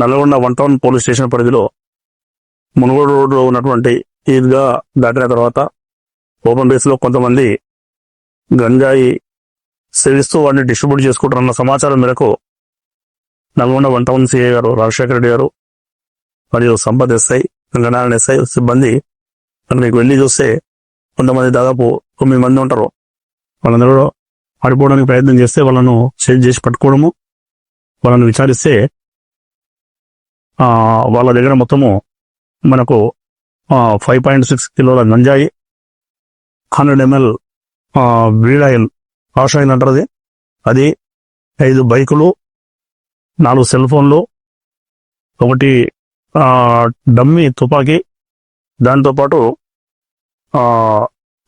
Nalgonda 1 town police station పరిధిలో మునుగోడు రోడ్లో ఉన్నటువంటి ఈద్గా దాటిన తర్వాత ఓపెన్ బేస్లో కొంతమంది గంజాయి సేవిస్తూ వాడిని డిస్ట్రిబ్యూట్ చేసుకుంటారన్న సమాచారం మేరకు నల్గొండ 1 టౌన్ సిఐ గారు రాజశేఖర రెడ్డి గారు మరియు సంపత్ ఎస్ఐ గంగనారాయణ ఎస్ఐ సిబ్బంది అక్కడికి వెళ్ళి చూస్తే కొంతమంది దాదాపు 9 మంది ఉంటారు. వాళ్ళందరూ పడిపోవడానికి ప్రయత్నం చేస్తే వాళ్ళను సేవ్ చేసి పట్టుకోవడము, వాళ్ళని విచారిస్తే వాళ్ళ దగ్గర మొత్తము మనకు 5.6 కిలోల గంజాయి, 100 ml weed oil, hash oil అంటారు అది 5 బైకులు, 4 సెల్ ఫోన్లు, 1 డమ్మీ తుపాకీ, దాంతోపాటు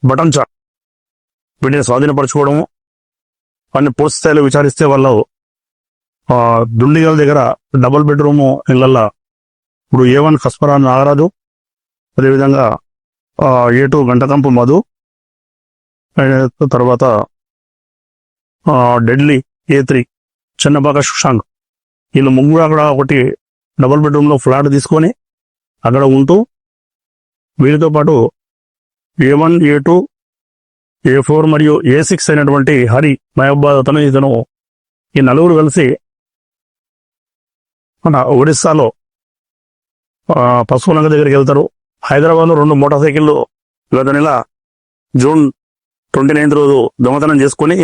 బటన్ చాక్ వీటిని స్వాధీనపరచుకోవడము. వాటిని పూర్తి స్థాయిలో విచారిస్తే వాళ్ళు దుండిగల దగ్గర డబుల్ బెడ్రూమ్ ఇళ్లల్లో ఇప్పుడు A1 కస్పరా నాగరాజు, అదేవిధంగా A2 గంటకంపు మధు, తర్వాత డెడ్లీ A3 చిన్నబాక సుశాంక్, వీళ్ళు ముగ్గురు అక్కడ ఒకటి డబుల్ బెడ్రూమ్లో ఫ్లాట్ తీసుకొని అక్కడ ఉంటూ వీరితో పాటు A1, A2, A4 మరియు A6 అయినటువంటి హరి మహబాద్ ఇతను ఈ నలుగురు కలిసి మన ఒడిస్సాలో పశువులంక దగ్గరికి వెళ్తారు. హైదరాబాద్లో 2 మోటార్ సైకిళ్ళు గత నెల జూన్ 29 రోజు దొంగతనం చేసుకొని